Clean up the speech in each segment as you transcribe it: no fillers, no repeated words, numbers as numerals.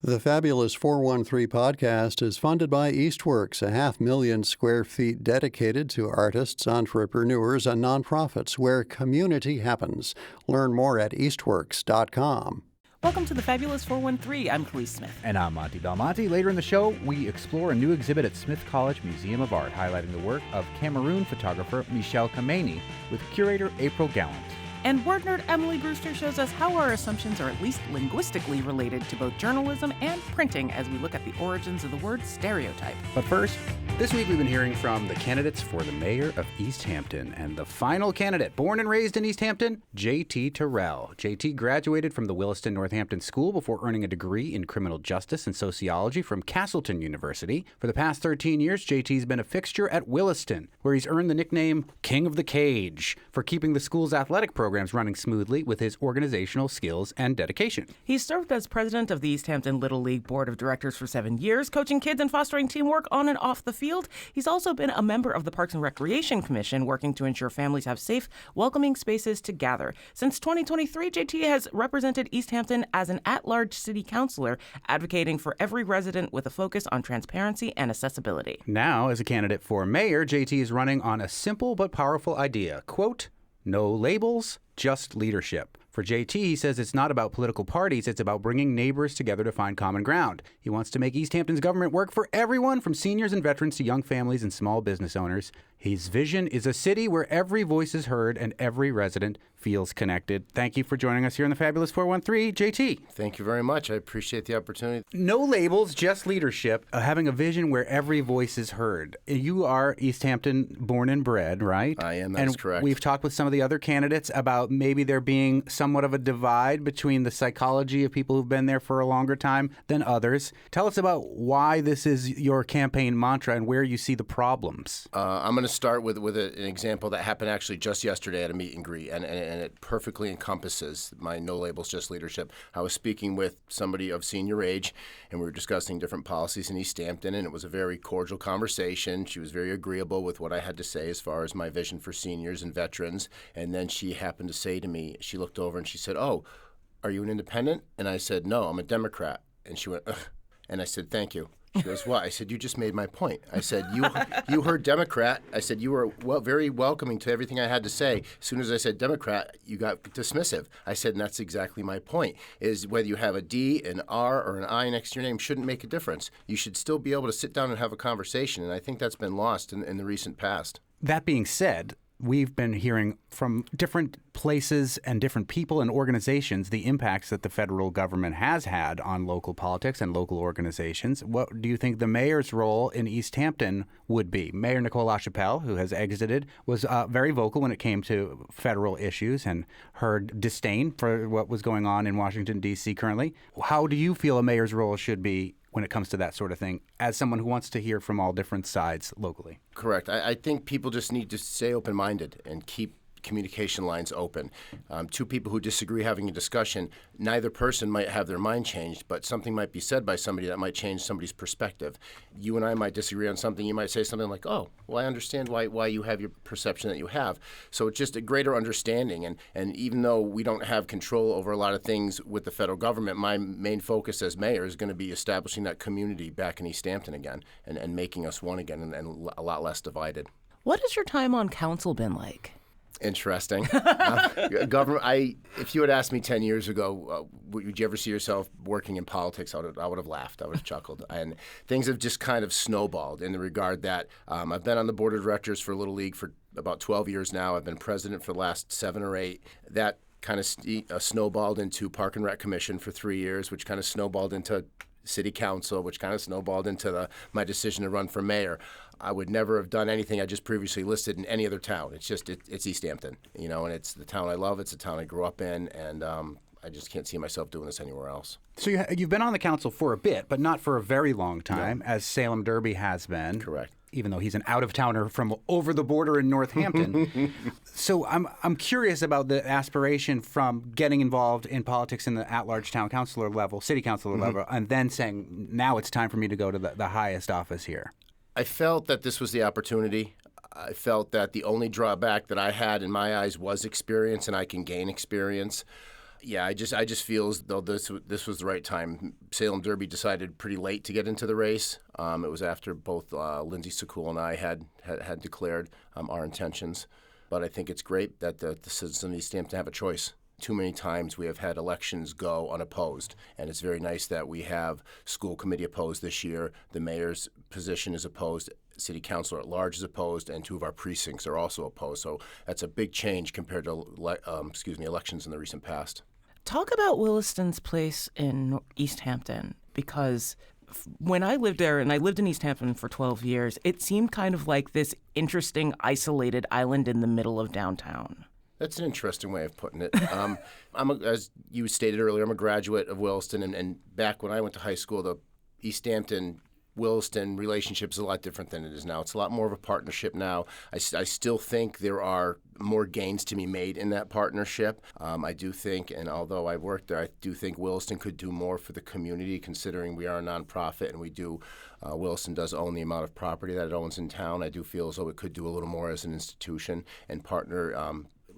The Fabulous 413 podcast is funded by Eastworks, 500,000 square feet dedicated to artists, entrepreneurs, and nonprofits where community happens. Learn more at eastworks.com. Welcome to the Fabulous 413. I'm Khalees Smith. And I'm Monty Belmonte. Later in the show, we explore a new exhibit at Smith College Museum of Art, highlighting the work of Cameroon photographer Michel Khamenei with curator April Gallant. And word nerd Emily Brewster shows us how our assumptions are at least linguistically related to both journalism and printing as we look at the origins of the word stereotype. But first, this week we've been hearing from the candidates for the mayor of East Hampton. And the final candidate, born and raised in East Hampton, J.T. Terrell. J.T. graduated from the Williston Northampton School before earning a degree in criminal justice and sociology from Castleton University. For the past 13 years, J.T.'s been a fixture at Williston, where he's earned the nickname King of the Cage for keeping the school's athletic programs running smoothly with his organizational skills and dedication. He served as president of the East Hampton Little League Board of Directors for 7 years, coaching kids and fostering teamwork on and off the field. He's also been a member of the Parks and Recreation Commission, working to ensure families have safe, welcoming spaces to gather. Since 2023, JT has represented East Hampton as an at-large city councilor, advocating for every resident with a focus on transparency and accessibility. Now, as a candidate for mayor, JT is running on a simple but powerful idea. Quote, no labels, just leadership. For JT, he says it's not about political parties, it's about bringing neighbors together to find common ground. He wants to make East Hampton's government work for everyone, from seniors and veterans to young families and small business owners. His vision is a city where every voice is heard and every resident feels connected. Thank you for joining us here on the Fabulous 413, JT. Thank you very much. I appreciate the opportunity. No labels, just leadership, having a vision where every voice is heard. You are East Hampton born and bred, right? I am, that's correct. We've talked with some of the other candidates about maybe there being somewhat of a divide between the psychology of people who've been there for a longer time than others. Tell us about why this is your campaign mantra and where you see the problems. I'm going to start with an example that happened actually just yesterday at a meet and greet, and it perfectly encompasses my no labels, just leadership. I was speaking with somebody of senior age, and we were discussing different policies in East Hampton, and it was a very cordial conversation. She was very agreeable with what I had to say as far as my vision for seniors and veterans, and then she happened to say to me, she looked over and she said, "Oh, are you an independent?" And I said, "No, I'm a Democrat." And she went, "Ugh." And I said, "Thank you." She goes, "What?" I said, "You just made my point." I said, you heard Democrat. I said, "You were very welcoming to everything I had to say. As soon as I said Democrat, you got dismissive." I said, and that's exactly my point, is whether you have a D, an R, or an I next to your name shouldn't make a difference. You should still be able to sit down and have a conversation, and I think that's been lost in the recent past. That being said, we've been hearing from different places and different people and organizations the impacts that the federal government has had on local politics and local organizations. What do you think the mayor's role in East Hampton would be? Mayor Nicole LaChapelle, who has exited, was very vocal when it came to federal issues and her disdain for what was going on in Washington, D.C. currently. How do you feel a mayor's role should be when it comes to that sort of thing, as someone who wants to hear from all different sides locally? Correct. I think people just need to stay open-minded and keep communication lines open. Two people who disagree having a discussion, neither person might have their mind changed, but something might be said by somebody that might change somebody's perspective. You and I might disagree on something. You might say something like, "Oh, well, I understand why you have your perception that you have." So it's just a greater understanding. And even though we don't have control over a lot of things with the federal government, my main focus as mayor is going to be establishing that community back in East Hampton again and making us one again and a lot less divided. What has your time on council been like? Interesting. Government. If you had asked me 10 years ago, would you ever see yourself working in politics? I would have laughed. I would have chuckled. And things have just kind of snowballed in the regard that I've been on the board of directors for Little League for about 12 years now. I've been president for the last 7 or 8. That kind of snowballed into Park and Rec Commission for 3 years, which kind of snowballed into city council, which kind of snowballed into my decision to run for mayor. I would never have done anything I just previously listed in any other town. It's just, it's East Hampton, and it's the town I love. It's the town I grew up in, and I just can't see myself doing this anywhere else. So you've been on the council for a bit, but not for a very long time, as Salem Derby has been. Correct. Even though he's an out-of-towner from over the border in Northampton. So I'm curious about the aspiration from getting involved in politics in the at-large town councilor level, city councilor level, and then saying, now it's time for me to go to the highest office here. I felt that this was the opportunity. I felt that the only drawback that I had in my eyes was experience, and I can gain experience. Yeah, I just feel as though this was the right time. Salem Derby decided pretty late to get into the race. It was after both Lindsay Sekul and I had declared our intentions. But I think it's great that the citizens of East Hampton have a choice. Too many times we have had elections go unopposed, and it's very nice that we have school committee opposed this year. The mayor's position is opposed. City councilor at large is opposed, and 2 of our precincts are also opposed. So that's a big change compared to elections in the recent past. Talk about Williston's place in East Hampton, because when I lived there, and I lived in East Hampton for 12 years, it seemed kind of like this interesting, isolated island in the middle of downtown. That's an interesting way of putting it. As you stated earlier, I'm a graduate of Williston, and back when I went to high school, the East Hampton-Williston relationship is a lot different than it is now. It's a lot more of a partnership now. I still think there are more gains to be made in that partnership. I do think, and although I've worked there, I do think Williston could do more for the community, considering we are a nonprofit and we do. Williston does own the amount of property that it owns in town. I do feel as though it could do a little more as an institution and partner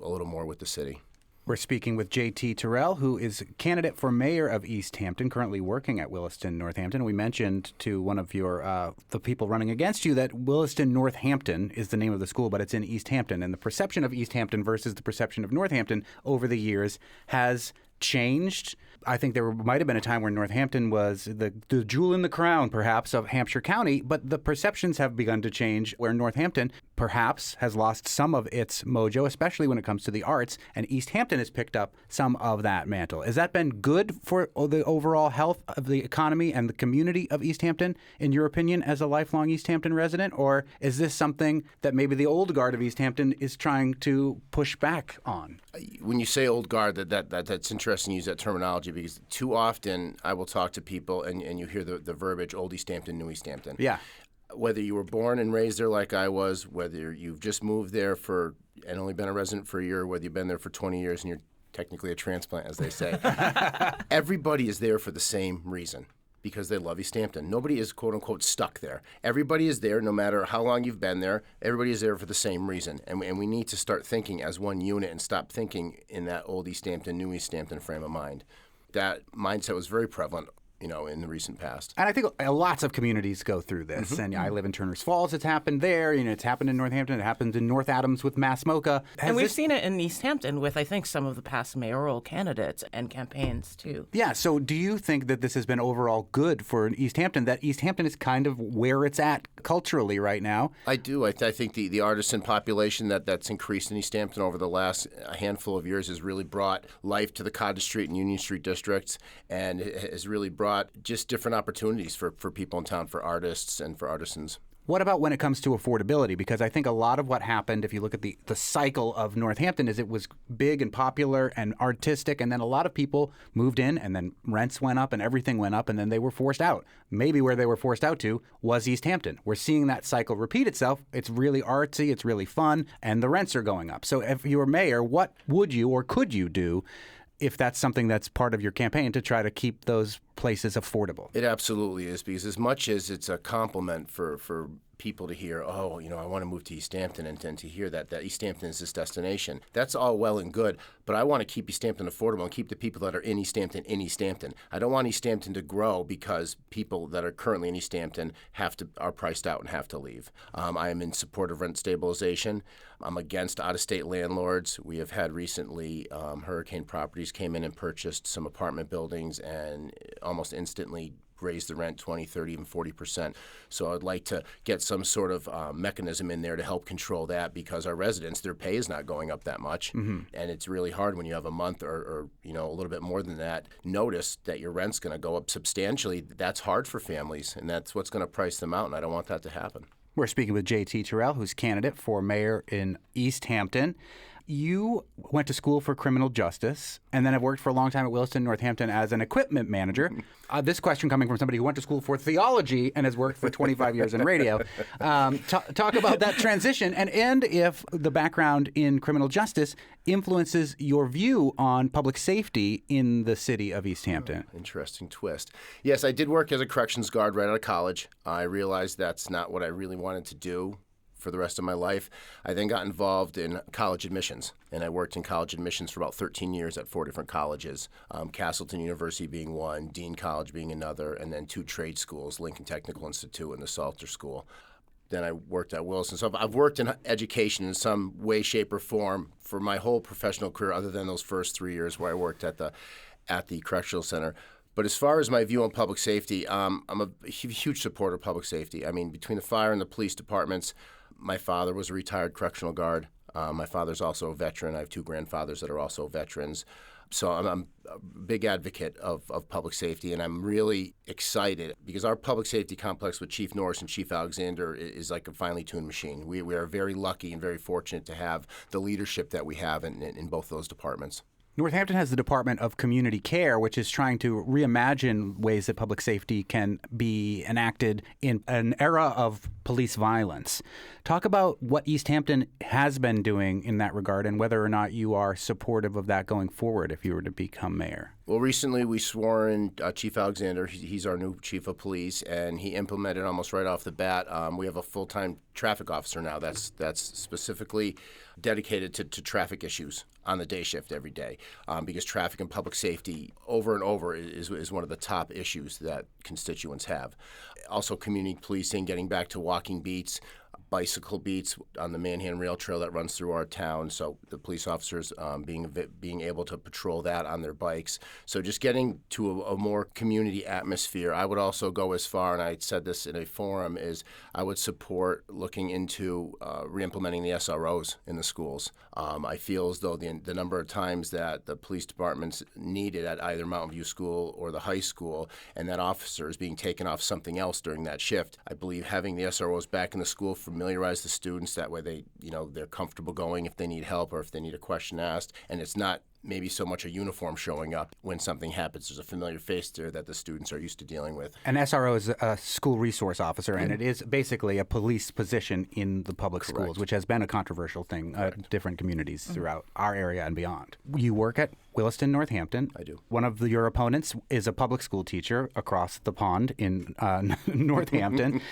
a little more with the city. We're speaking with J.T. Terrell, who is candidate for mayor of East Hampton, currently working at Williston Northampton. We mentioned to one of your the people running against you that Williston Northampton is the name of the school, but it's in East Hampton. And the perception of East Hampton versus the perception of Northampton over the years has changed. I think there might have been a time where Northampton was the jewel in the crown, perhaps, of Hampshire County, but the perceptions have begun to change, where Northampton perhaps has lost some of its mojo, especially when it comes to the arts, and East Hampton has picked up some of that mantle. Has that been good for the overall health of the economy and the community of East Hampton, in your opinion, as a lifelong East Hampton resident? Or is this something that maybe the old guard of East Hampton is trying to push back on? When you say old guard, that's interesting to use that terminology, because too often I will talk to people and you hear the verbiage, old East Hampton, new East Hampton. Yeah. Whether you were born and raised there like I was, whether you've just moved there and only been a resident for a year, whether you've been there for 20 years and you're technically a transplant, as they say, everybody is there for the same reason. Because they love East Hampton. Nobody is, quote unquote, stuck there. Everybody is there, no matter how long you've been there. Everybody is there for the same reason. And we need to start thinking as one unit and stop thinking in that old East Hampton, new East Hampton frame of mind. That mindset was very prevalent, in the recent past. And I think lots of communities go through this. Mm-hmm. And I live in Turners Falls. It's happened there. It's happened in Northampton. It happened in North Adams with Massmoka. And we've seen it in East Hampton with, I think, some of the past mayoral candidates and campaigns, too. Yeah. So do you think that this has been overall good for East Hampton, that East Hampton is kind of where it's at culturally right now? I do. I think the artisan population that's increased in East Hampton over the last handful of years has really brought life to the Cottage Street and Union Street districts, and has really brought just different opportunities for people in town, for artists and for artisans. What about when it comes to affordability? Because I think a lot of what happened, if you look at the cycle of Northampton, is it was big and popular and artistic, and then a lot of people moved in, and then rents went up and everything went up, and then they were forced out. Maybe where they were forced out to was East Hampton. We're seeing that cycle repeat itself. It's really artsy, it's really fun, and the rents are going up. So if you were mayor, what would you or could you do if that's something that's part of your campaign to try to keep those places affordable? It absolutely is, because as much as it's a compliment for people to hear, I want to move to East Hampton, and to hear that East Hampton is this destination, that's all well and good, but I want to keep East Hampton affordable and keep the people that are in East Hampton. I don't want East Hampton to grow because people that are currently in East Hampton are priced out and have to leave. I am in support of rent stabilization. I'm against out-of-state landlords. We have had recently Hurricane Properties came in and purchased some apartment buildings and almost instantly raise the rent 20, 30, even 40%. So I'd like to get some sort of mechanism in there to help control that, because our residents, their pay is not going up that much. Mm-hmm. And it's really hard when you have a month or a little bit more than that notice that your rent's going to go up substantially. That's hard for families, and that's what's going to price them out, and I don't want that to happen. We're speaking with J.T. Terrell, who's candidate for mayor in East Hampton. You went to school for criminal justice and then have worked for a long time at Williston Northampton as an equipment manager. This question coming from somebody who went to school for theology and has worked for 25 years in radio. Talk about that transition and if the background in criminal justice influences your view on public safety in the city of East Hampton. Interesting twist. Yes, I did work as a corrections guard right out of college. I realized that's not what I really wanted to do for the rest of my life. I then got involved in college admissions, and I worked in college admissions for about 13 years at 4 different colleges, Castleton University being one, Dean College being another, and then 2 trade schools, Lincoln Technical Institute and the Salter School. Then I worked at Wilson. So I've worked in education in some way, shape, or form for my whole professional career, other than those first 3 years where I worked at the Correctional Center. But as far as my view on public safety, I'm a huge supporter of public safety. I mean, between the fire and the police departments, my father was a retired correctional guard. My father's also a veteran. I have 2 grandfathers that are also veterans. So I'm a big advocate of public safety, and I'm really excited because our public safety complex with Chief Norris and Chief Alexander is like a finely tuned machine. We are very lucky and very fortunate to have the leadership that we have in both those departments. Northampton has the Department of Community Care, which is trying to reimagine ways that public safety can be enacted in an era of police violence. Talk about what East Hampton has been doing in that regard and whether or not you are supportive of that going forward if you were to become mayor. Well, recently we swore in Chief Alexander. He's our new chief of police, and he implemented almost right off the bat. We have a full-time traffic officer now that's specifically dedicated to traffic issues on the day shift every day, because traffic and public safety over and over is one of the top issues that constituents have. Also, community policing, getting back to walking beats, bicycle beats on the Manhattan Rail Trail that runs through our town. So the police officers being able to patrol that on their bikes. So just getting to a more community atmosphere. I would also go as far, and I said this in a forum, is I would support looking into re-implementing the SROs in the schools. I feel as though the number of times that the police departments needed at either Mountain View School or the high school, and that officer is being taken off something else during that shift. I believe having the SROs back in the school familiarize the students. That way they're comfortable going if they need help or if they need a question asked, and it's not maybe so much a uniform showing up when something happens. There's a familiar face there that the students are used to dealing with. An SRO is a school resource officer, and it is basically a police position in the public schools, which has been a controversial thing in different communities throughout our area and beyond. You work at Williston, Northampton. I do. One of your opponents is a public school teacher across the pond in Northampton.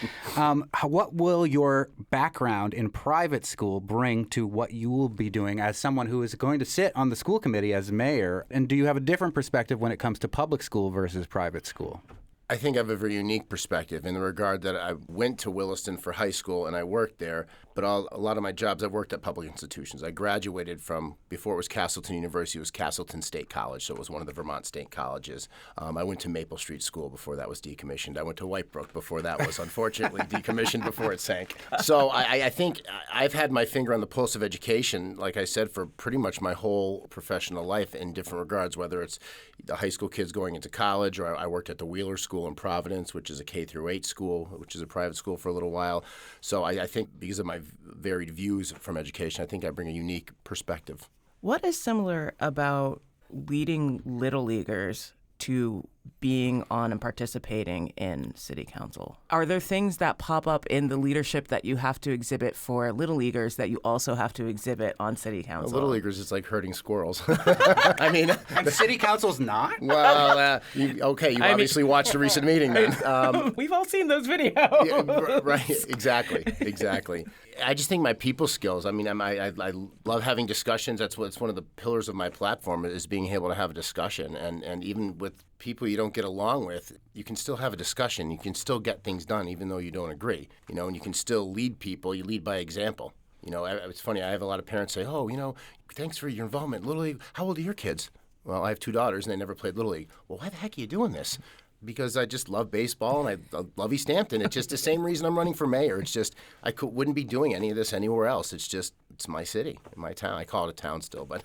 What will your background in private school bring to what you will be doing as someone who is going to sit on the school committee as mayor? And do you have a different perspective when it comes to public school versus private school? I think I have a very unique perspective in the regard that I went to Williston for high school and I worked there, but a lot of my jobs, I've worked at public institutions. I graduated from, before it was Castleton University, it was Castleton State College, so it was one of the Vermont state colleges. I went to Maple Street School before that was decommissioned. I went to Whitebrook before that was unfortunately decommissioned before it sank. So I think I've had my finger on the pulse of education, like I said, for pretty much my whole professional life in different regards, whether it's the high school kids going into college, or I worked at the Wheeler School in Providence, which is a K-8 school, which is a private school for a little while. So I think because of my varied views from education, I think I bring a unique perspective. What is similar about leading Little Leaguers to being on and participating in city council? Are there things that pop up in the leadership that you have to exhibit for Little Leaguers that you also have to exhibit on city council? Little Leaguers is like herding squirrels. I mean, and city council's not? Well, you obviously watched the recent meeting then. We've all seen those videos. Yeah, right, exactly. I just think my people skills. I mean, I love having discussions. It's one of the pillars of my platform is being able to have a discussion, and even with people you don't get along with, you can still have a discussion. You can still get things done, even though you don't agree. And you can still lead people. You lead by example. It's funny. I have a lot of parents say, "Oh, thanks for your involvement, Little League. How old are your kids?" Well, I have 2 daughters, and they never played Little League. Well, why the heck are you doing this? Because I just love baseball and I love East Hampton. It's just the same reason I'm running for mayor. It's just wouldn't be doing any of this anywhere else. It's my city, my town. I call it a town still, but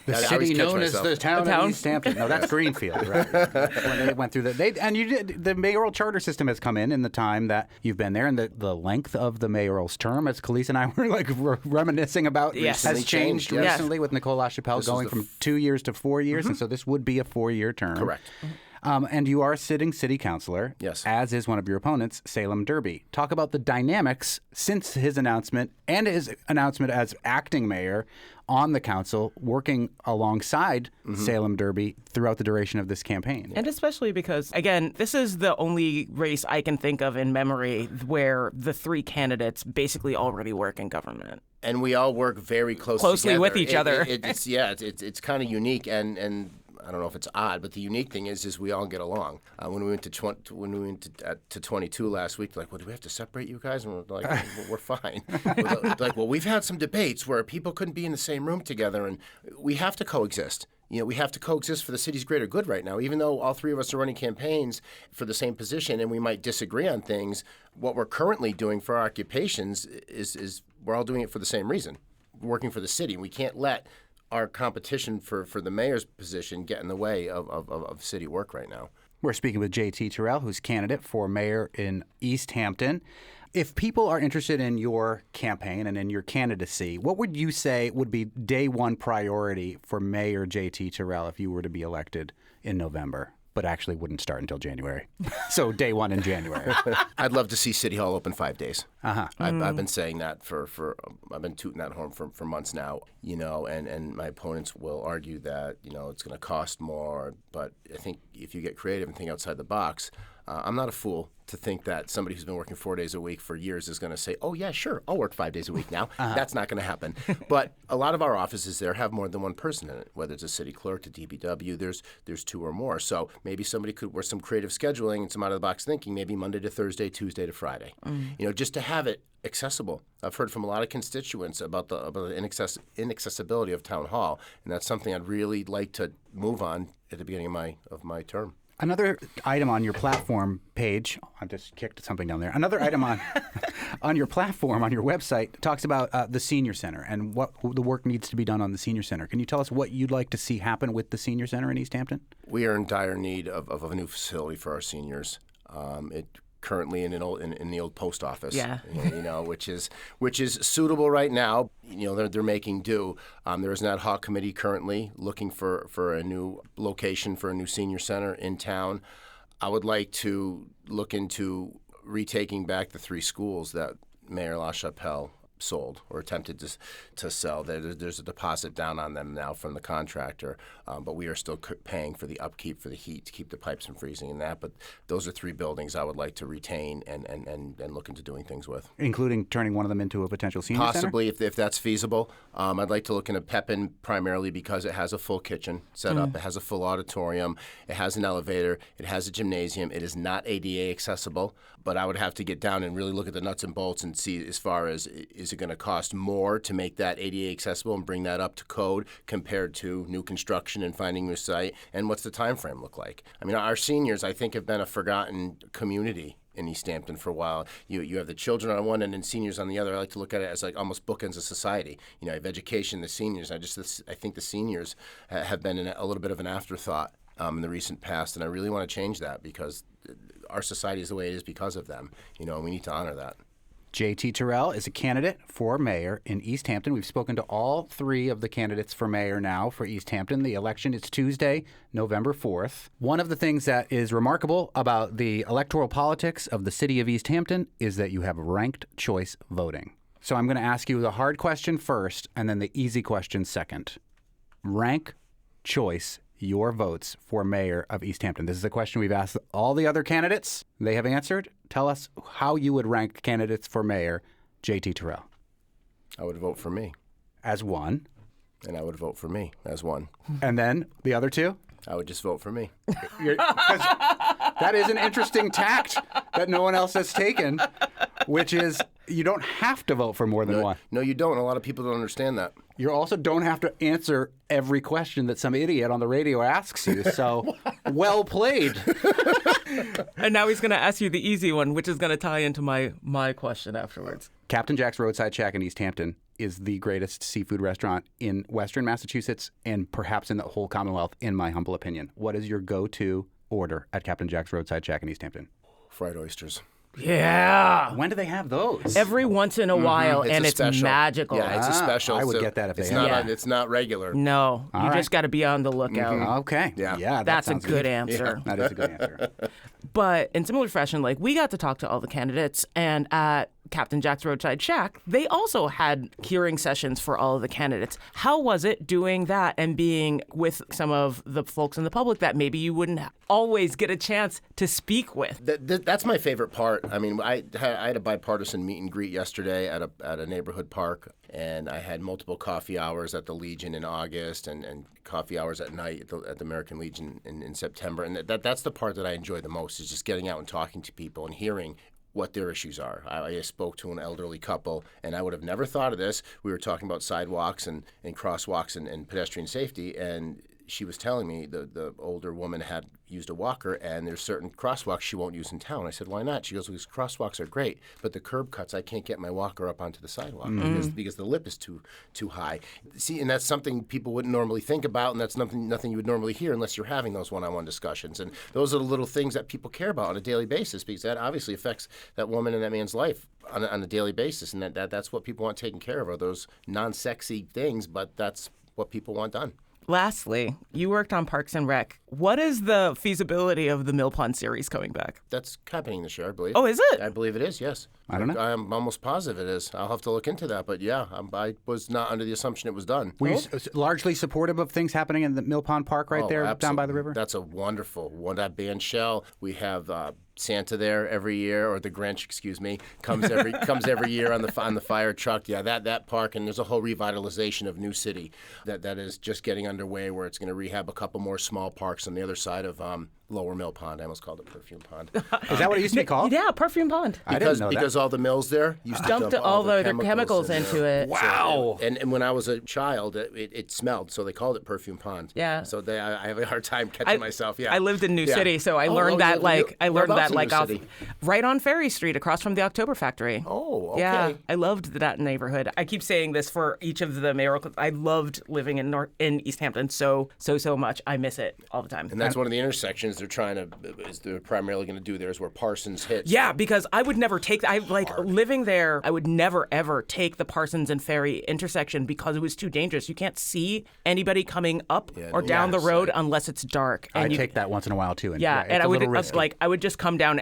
the city known as the town of East Hampton. No, that's Greenfield, right? When they went through the mayoral charter system has come in the time that you've been there, and the length of the mayoral's term, as Khalees and I were reminiscing about, has changed recently with Nicole LaChapelle going from 2 years to 4 years, and so this would be a 4-year term. Correct. And you are a sitting city councilor, Yes. as is one of your opponents, Salem Derby. Talk about the dynamics since his announcement and his announcement as acting mayor on the council, working alongside Salem Derby throughout the duration of this campaign. And especially because, again, this is the only race I can think of in memory where the three candidates basically already work in government. And we all work very Closely together. with each other. It's kind of unique, and I don't know if it's odd, but the unique thing is we all get along. When we went to 22 last week, like, well, do we have to separate you guys? And we're like, we're fine. We're like, well, we've had some debates where people couldn't be in the same room together, and we have to coexist. We have to coexist for the city's greater good right now. Even though all three of us are running campaigns for the same position and we might disagree on things, what we're currently doing for our occupations is we're all doing it for the same reason, working for the city. We can't let our competition for the mayor's position get in the way of city work right now. We're speaking with J.T. Terrell, who's candidate for mayor in East Hampton. If people are interested in your campaign and in your candidacy, what would you say would be day one priority for Mayor J.T. Terrell if you were to be elected in November, but actually wouldn't start until January? So day one in January. I'd love to see City Hall open 5 days. I've been saying that I've been tooting that horn for months now, and my opponents will argue that, it's going to cost more. But I think if you get creative and think outside the box, I'm not a fool to think that somebody who's been working 4 days a week for years is going to say, oh, yeah, sure, I'll work 5 days a week now. That's not going to happen. But a lot of our offices there have more than one person in it, whether it's a city clerk, a DPW, there's two or more. So maybe somebody could work some creative scheduling and some out-of-the-box thinking, maybe Monday to Thursday, Tuesday to Friday, just to have it accessible. I've heard from a lot of constituents about the inaccessibility of Town Hall, and that's something I'd really like to move on at the beginning of my term. Another item on your platform page, I just kicked something down there. Another item on your platform, on your website, talks about the senior center and what the work needs to be done on the senior center. Can you tell us what you'd like to see happen with the senior center in East Hampton? We are in dire need of a new facility for our seniors. Currently in the old post office, which is suitable right now. They're making do. There is an ad hoc committee currently looking for a new location for a new senior center in town. I would like to look into retaking back the 3 schools that Mayor LaChapelle sold or attempted to sell. There's a deposit down on them now from the contractor, but we are still paying for the upkeep for the heat to keep the pipes from freezing and that. But those are 3 buildings I would like to retain and look into doing things with. Including turning one of them into a potential senior center? Possibly, if that's feasible. I'd like to look into Pepin primarily because it has a full kitchen set up. It has a full auditorium. It has an elevator. It has a gymnasium. It is not ADA accessible, but I would have to get down and really look at the nuts and bolts and see as far as is it going to cost more to make that ADA accessible and bring that up to code compared to new construction and finding a site, and what's the time frame look like? I mean, our seniors, I think, have been a forgotten community in East Hampton for a while. You have the children on one end and seniors on the other. I like to look at it as like almost bookends of society. I have education, the seniors. I think the seniors have been a little bit of an afterthought in the recent past, and I really want to change that because our society is the way it is because of them. And we need to honor that. J.T. Terrell is a candidate for mayor in East Hampton. We've spoken to all 3 of the candidates for mayor now for East Hampton. The election is Tuesday, November 4th. One of the things that is remarkable about the electoral politics of the city of East Hampton is that you have ranked choice voting. So I'm going to ask you the hard question first and then the easy question second. Rank choice your votes for mayor of East Hampton. This is a question we've asked all the other candidates. They have answered. Tell us how you would rank candidates for mayor, J.T. Terrell. I would vote for me. As one. And I would vote for me as one. And then the other 2? I would just vote for me. That is an interesting tact that no one else has taken, which is you don't have to vote for more than one. No, you don't. A lot of people don't understand that. You also don't have to answer every question that some idiot on the radio asks you. So, well played. And now he's going to ask you the easy one, which is going to tie into my question afterwards. Captain Jack's Roadside Shack in East Hampton is the greatest seafood restaurant in Western Massachusetts and perhaps in the whole Commonwealth, in my humble opinion. What is your go-to order at Captain Jack's Roadside Shack in East Hampton? Fried oysters. Yeah. When do they have those? Every once in a while, and a it's special. magical. Yeah, it's a special. I would so get that if it's they not. had it. It's not regular. No, you right. just got to be on the lookout. Okay. Yeah. that That's a sounds good answer. That is a good answer. But in similar fashion, like we got to talk to all the candidates, and at Captain Jack's Roadside Shack, they also had hearing sessions for all of the candidates. How was it doing that and being with some of the folks in the public that maybe you wouldn't always get a chance to speak with? That's my favorite part. I mean, I had a bipartisan meet and greet yesterday at a neighborhood park, and I had multiple coffee hours at the Legion in August and coffee hours at night at the American Legion in September. And that's the part that I enjoy the most, is just getting out and talking to people and hearing what their issues are. I spoke to an elderly couple, and I would have never thought of this. We were talking about sidewalks and crosswalks and pedestrian safety, and she was telling me the older woman had used a walker, and there's certain crosswalks she won't use in town. I said, why not? She goes, because crosswalks are great, but the curb cuts, I can't get my walker up onto the sidewalk because the lip is too high. See, and that's something people wouldn't normally think about, and that's nothing you would normally hear unless you're having those one-on-one discussions. And those are the little things that people care about on a daily basis, because that obviously affects that woman and that man's life on a daily basis, and that's what people want taken care of, are those non-sexy things, but that's what people want done. Lastly, you worked on Parks and Rec. What is the feasibility of the Mill Pond series coming back? That's happening this year, I believe. Oh, is it? I believe it is, yes. I don't know. I'm almost positive it is. I'll have to look into that, but yeah, I was not under the assumption it was done. Were you largely supportive of things happening in the Mill Pond Park right there down by the river? That's a wonderful one. That band shell. We have Santa there every year, or the Grinch, excuse me, comes every year on the fire truck. Yeah, that park, and there's a whole revitalization of New City that is just getting underway, where it's going to rehab a couple more small parks on the other side of Lower Mill Pond. I almost called it Perfume Pond. Is that what it used to be called? Yeah, Perfume Pond. I didn't know that. Because all the mills there used to Dumped dump all their chemicals chemicals in into there. it. Wow. So, and when I was a child, it smelled, so they called it Perfume Pond. Yeah. So I have a hard time catching myself. Yeah. I lived in New Yeah. City, so I Oh, learned that whereabouts in New off City? right on Ferry Street across from the October Factory. Oh, okay. Yeah, I loved that neighborhood. I keep saying this for each of the mayoral. I loved living in East Hampton so much. I miss it all the time. And that's one of the intersections they're primarily going to do there, is where Parsons hits. Yeah, because I would never take. Living there. I would never ever take the Parsons and Ferry intersection because it was too dangerous. You can't see anybody coming up or down the road unless it's dark. I take that once in a while too. And and I would risky. I would just come down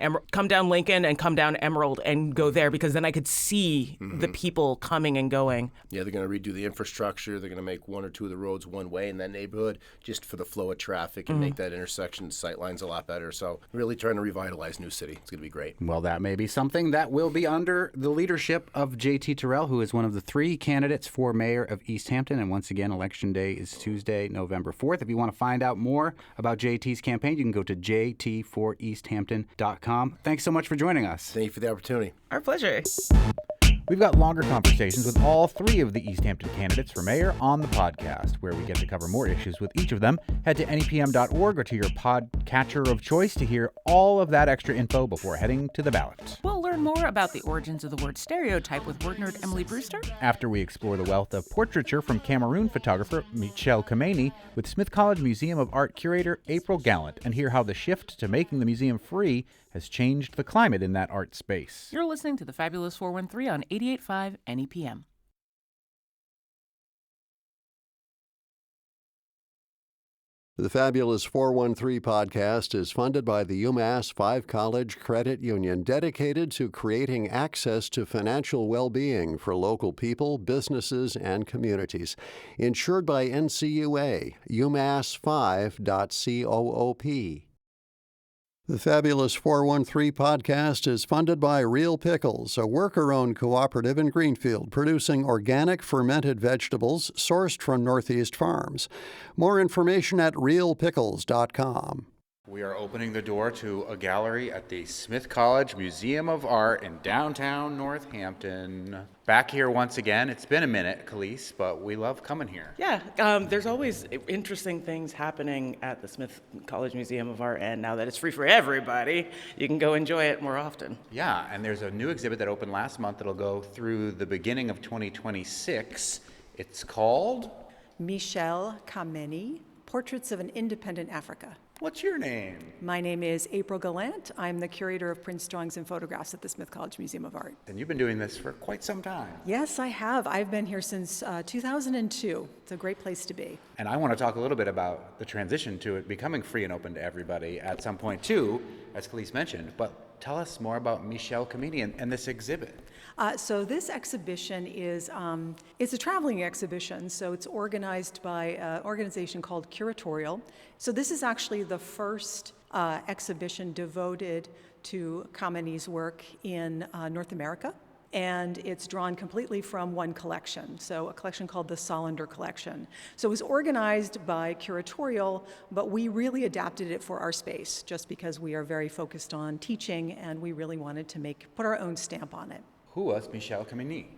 Lincoln and come down Emerald and go there, because then I could see the people coming and going. Yeah, they're going to redo the infrastructure. They're going to make one or two of the roads one way in that neighborhood, just for the flow of traffic, and make that intersection sight lines a lot better. So really trying to revitalize New City. It's going to be great. Well, that may be something that will be under the leadership of J.T. Terrell, who is one of the 3 candidates for mayor of East Hampton. And once again, Election Day is Tuesday, November 4th. If you want to find out more about J.T.'s campaign, you can go to jt4easthampton.com. Thanks so much for joining us. Thank you for the opportunity. Our pleasure. We've got longer conversations with all 3 of the East Hampton candidates for mayor on the podcast, where we get to cover more issues with each of them. Head to nepm.org or to your podcatcher of choice to hear all of that extra info before heading to the ballot. We'll learn more about the origins of the word stereotype with word nerd Emily Brewster. After we explore the wealth of portraiture from Cameroon photographer Michel Kameni with Smith College Museum of Art curator April Gallant, and hear how the shift to making the museum free has changed the climate in that art space. You're listening to the Fabulous 413 on 88.5 NEPM. The Fabulous 413 podcast is funded by the UMass 5 College Credit Union, dedicated to creating access to financial well-being for local people, businesses, and communities. Insured by NCUA, umass5.coop. The Fabulous 413 podcast is funded by Real Pickles, a worker-owned cooperative in Greenfield, producing organic fermented vegetables sourced from Northeast farms. More information at realpickles.com. We are opening the door to a gallery at the Smith College Museum of Art in downtown Northampton. Back here once again. It's been a minute, Khalees, but we love coming here. Yeah, there's always interesting things happening at the Smith College Museum of Art, and now that it's free for everybody, you can go enjoy it more often. Yeah, and there's a new exhibit that opened last month that'll go through the beginning of 2026. It's called Michel Kameni, Portraits of an Independent Africa. What's your name? My name is April Gallant. I'm the curator of prints, drawings, and photographs at the Smith College Museum of Art. And you've been doing this for quite some time. Yes, I have. I've been here since 2002. It's a great place to be. And I want to talk a little bit about the transition to it becoming free and open to everybody at some point too, as Khalees mentioned. But tell us more about Michel Kamini and this exhibit. So this exhibition is it's a traveling exhibition. So it's organized by an organization called Curatorial. So this is actually the first exhibition devoted to Kamini's work in North America. And it's drawn completely from one collection, so a collection called the Solander Collection. So it was organized by Curatorial, but we really adapted it for our space, just because we are very focused on teaching, and we really wanted to put our own stamp on it. Who was Michel Kamini?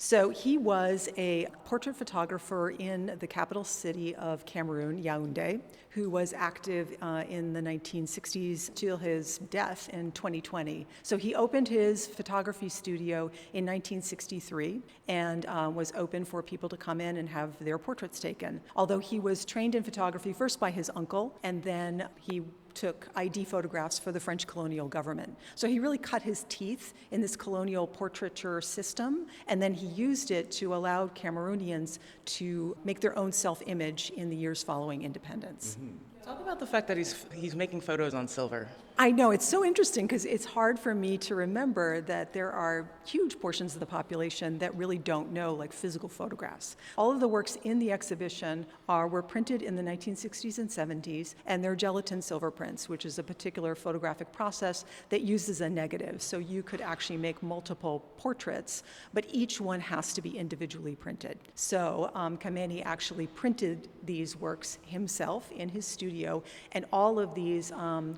So he was a portrait photographer in the capital city of Cameroon, Yaoundé, who was active in the 1960s till his death in 2020. So he opened his photography studio in 1963 and was open for people to come in and have their portraits taken. Although he was trained in photography first by his uncle, and then he took ID photographs for the French colonial government. So he really cut his teeth in this colonial portraiture system, and then he used it to allow Cameroonians to make their own self-image in the years following independence. Mm-hmm. Talk about the fact that he's making photos on silver. I know, it's so interesting because it's hard for me to remember that there are huge portions of the population that really don't know like physical photographs. All of the works in the exhibition were printed in the 1960s and 70s, and they're gelatin silver prints, which is a particular photographic process that uses a negative. So you could actually make multiple portraits, but each one has to be individually printed. So Kamini actually printed these works himself in his studio, and all of these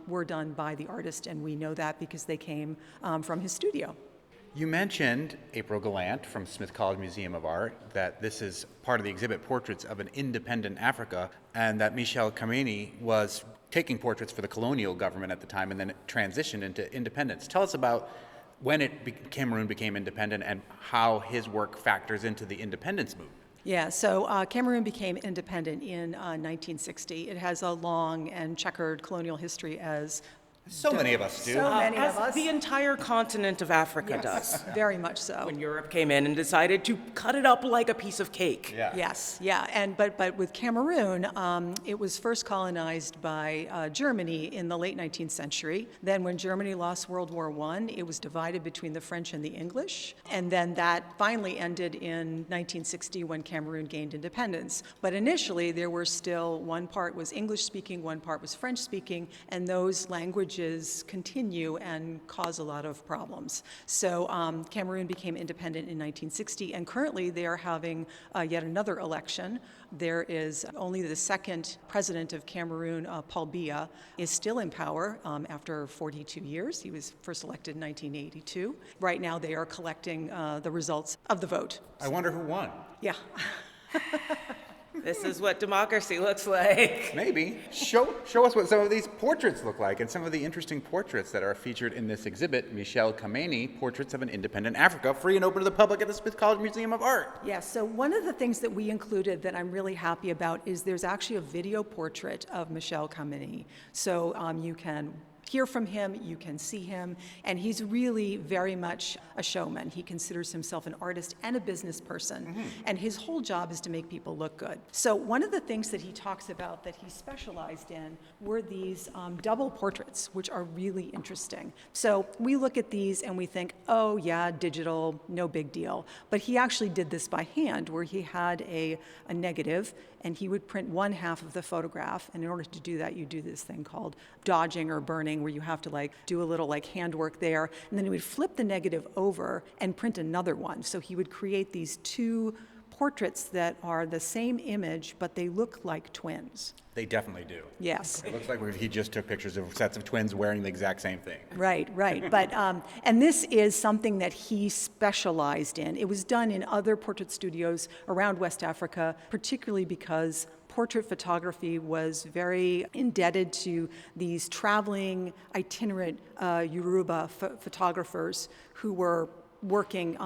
were done by the artist, and we know that because they came from his studio. You mentioned April Gallant from Smith College Museum of Art, that this is part of the exhibit, Portraits of an Independent Africa, and that Michel Kamini was taking portraits for the colonial government at the time and then it transitioned into independence. Tell us about when Cameroon became independent and how his work factors into the independence movement. Yeah, so Cameroon became independent in 1960. It has a long and checkered colonial history, as so many of us do. So many As of us. the entire continent of Africa does. Very much so. When Europe came in and decided to cut it up like a piece of cake. Yeah. Yes, yeah, and but with Cameroon, it was first colonized by Germany in the late 19th century. Then when Germany lost World War I, it was divided between the French and the English, and then that finally ended in 1960 when Cameroon gained independence. But initially, there were still, one part was English-speaking, one part was French-speaking, and those languages continue and cause a lot of problems. So Cameroon became independent in 1960, and currently they are having yet another election. There is only the second president of Cameroon, Paul Biya, is still in power after 42 years. He was first elected in 1982. Right now they are collecting the results of the vote. I wonder who won. Yeah. This is what democracy looks like. Maybe. Show us what some of these portraits look like and some of the interesting portraits that are featured in this exhibit, Michel Kamini, Portraits of an Independent Africa, free and open to the public at the Smith College Museum of Art. Yeah, so one of the things that we included that I'm really happy about is there's actually a video portrait of Michel Kamini. So you can hear from him, you can see him, and he's really very much a showman. He considers himself an artist and a business person, and his whole job is to make people look good. So one of the things that he talks about that he specialized in were these double portraits, which are really interesting. So we look at these and we think, oh yeah, digital, no big deal. But he actually did this by hand, where he had a negative, and he would print one half of the photograph, and in order to do that, you do this thing called dodging or burning, where you have to do a little handwork there, and then he would flip the negative over and print another one. So he would create these two portraits that are the same image, but they look like twins. They definitely do. Yes. It looks like he just took pictures of sets of twins wearing the exact same thing. Right. But, and this is something that he specialized in. It was done in other portrait studios around West Africa, particularly because portrait photography was very indebted to these traveling itinerant Yoruba photographers who were working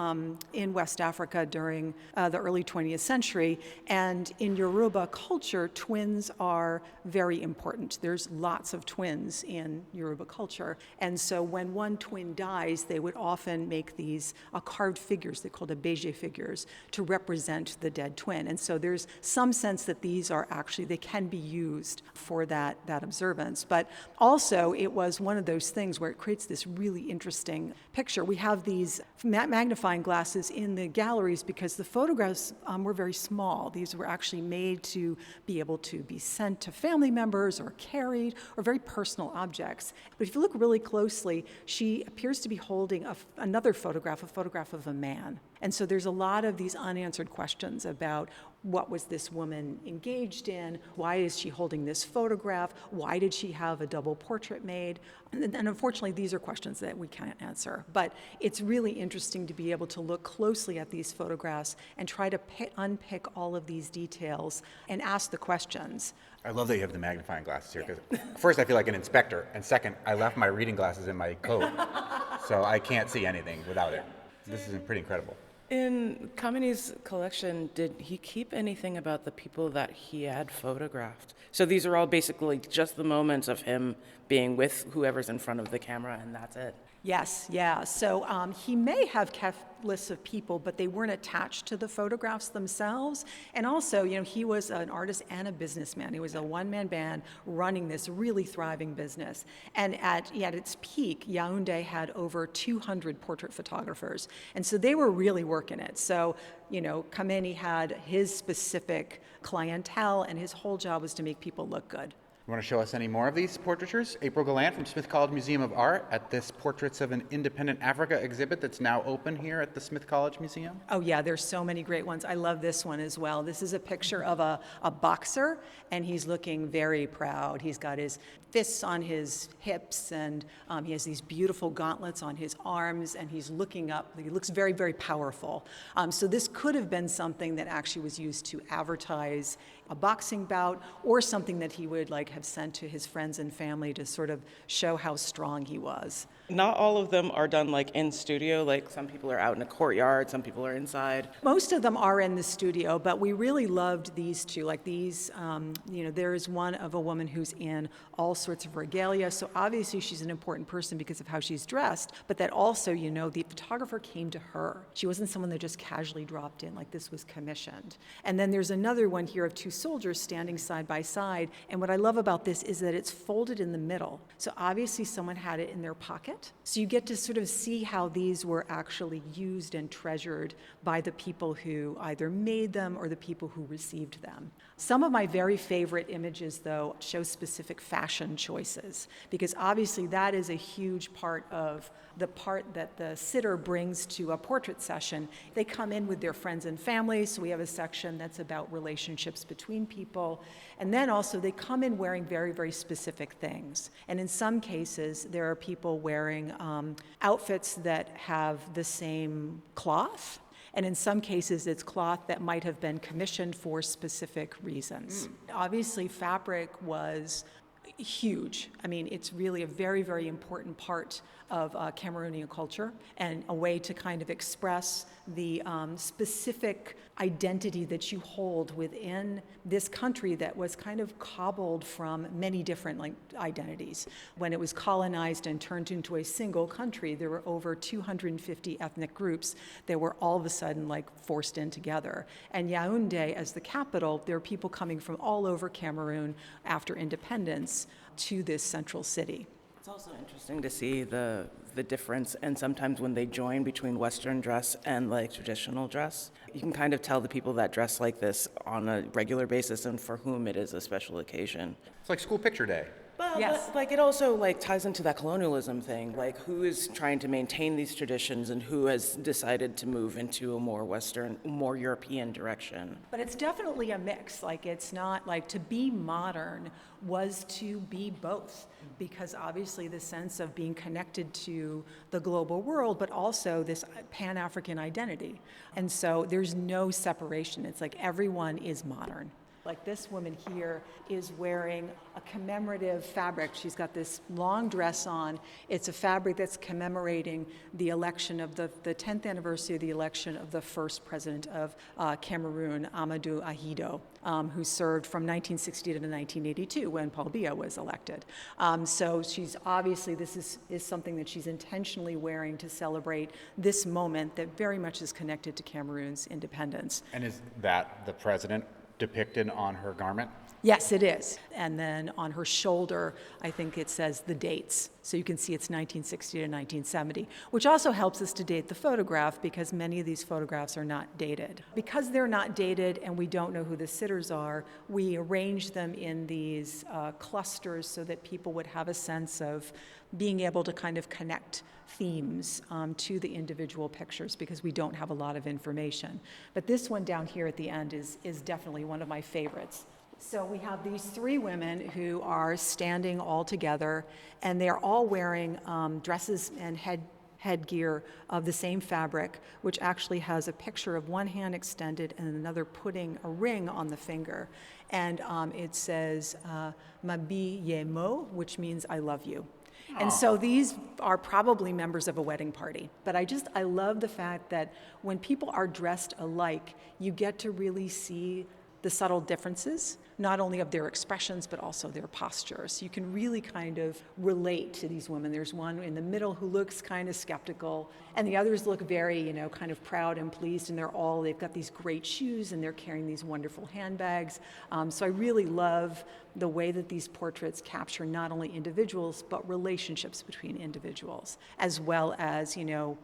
in West Africa during the early 20th century. And in Yoruba culture, twins are very important. There's lots of twins in Yoruba culture. And so when one twin dies, they would often make these carved figures, they're called abeje figures, to represent the dead twin. And so there's some sense that these are actually, they can be used for that observance. But also, it was one of those things where it creates this really interesting picture. We have these magnifying glasses in the galleries because the photographs were very small. These were actually made to be able to be sent to family members or carried, or very personal objects. But if you look really closely, she appears to be holding another photograph, a photograph of a man. And so there's a lot of these unanswered questions about what was this woman engaged in? Why is she holding this photograph? Why did she have a double portrait made? And unfortunately, these are questions that we can't answer. But it's really interesting to be able to look closely at these photographs and try to unpick all of these details and ask the questions. I love that you have the magnifying glasses here, because first I feel like an inspector, and second, I left my reading glasses in my coat, so I can't see anything without it. This is pretty incredible. In Kameni's collection, did he keep anything about the people that he had photographed? So these are all basically just the moments of him being with whoever's in front of the camera, and that's it. Yes, yeah. So he may have kept lists of people, but they weren't attached to the photographs themselves. And also, he was an artist and a businessman. He was a one-man band running this really thriving business. And at its peak, Yaoundé had over 200 portrait photographers. And so they were really working it. So, Kameni had his specific clientele, and his whole job was to make people look good. You want to show us any more of these portraitures? April Gallant from Smith College Museum of Art at this Portraits of an Independent Africa exhibit that's now open here at the Smith College Museum. Oh yeah, there's so many great ones. I love this one as well. This is a picture of a boxer, and he's looking very proud. He's got his fists on his hips, and he has these beautiful gauntlets on his arms, and he's looking up. He looks very, very powerful. So this could have been something that actually was used to advertise a boxing bout, or something that he would have sent to his friends and family to sort of show how strong he was. Not all of them are done in studio. Some people are out in a courtyard, some people are inside. Most of them are in the studio, but we really loved these two. There is one of a woman who's in all sorts of regalia. So obviously she's an important person because of how she's dressed, but that also, the photographer came to her. She wasn't someone that just casually dropped in, this was commissioned. And then there's another one here of two soldiers standing side by side. And what I love about this is that it's folded in the middle. So obviously someone had it in their pocket. So you get to sort of see how these were actually used and treasured by the people who either made them or the people who received them. Some of my very favorite images, though, show specific fashion choices, because obviously that is a huge part of the part that the sitter brings to a portrait session. They come in with their friends and family, so we have a section that's about relationships between people. And then also they come in wearing very, very specific things. And in some cases, there are people wearing outfits that have the same cloth. And in some cases, it's cloth that might have been commissioned for specific reasons. Obviously, fabric was huge. I mean, it's really a very, very important part of Cameroonian culture, and a way to kind of express the specific identity that you hold within this country that was kind of cobbled from many different identities. When it was colonized and turned into a single country, there were over 250 ethnic groups that were all of a sudden forced in together. And Yaoundé, as the capital, there are people coming from all over Cameroon after independence to this central city. It's also interesting to see the difference, and sometimes when they join between Western dress and traditional dress, you can kind of tell the people that dress like this on a regular basis and for whom it is a special occasion. It's like school picture day. But, Yes. but it also ties into that colonialism thing, who is trying to maintain these traditions and who has decided to move into a more Western, more European direction. But it's definitely a mix. It's not to be modern was to be both, because obviously the sense of being connected to the global world, but also this Pan-African identity. And so there's no separation. It's everyone is modern. Like this woman here is wearing a commemorative fabric. She's got this long dress on. It's a fabric that's commemorating the election of the 10th anniversary of the election of the first president of Cameroon, Amadou Ahidjo, who served from 1960 to 1982 when Paul Biya was elected. So she's obviously, this is something that she's intentionally wearing to celebrate this moment that very much is connected to Cameroon's independence. And is that the president depicted on her garment? Yes, it is. And then on her shoulder, I think it says the dates. So you can see it's 1960 to 1970, which also helps us to date the photograph because many of these photographs are not dated. Because they're not dated and we don't know who the sitters are, we arrange them in these clusters so that people would have a sense of being able to kind of connect themes to the individual pictures because we don't have a lot of information. But this one down here at the end is definitely one of my favorites. So we have these three women who are standing all together, and they're all wearing dresses and headgear of the same fabric, which actually has a picture of one hand extended and another putting a ring on the finger. And it says, Mabi Yemo, which means I love you. And so these are probably members of a wedding party. But I love the fact that when people are dressed alike, you get to really see the subtle differences, not only of their expressions, but also their postures. You can really kind of relate to these women. There's one in the middle who looks kind of skeptical, and the others look very, kind of proud and pleased, and they've got these great shoes, and they're carrying these wonderful handbags. So I really love the way that these portraits capture not only individuals, but relationships between individuals, as well as,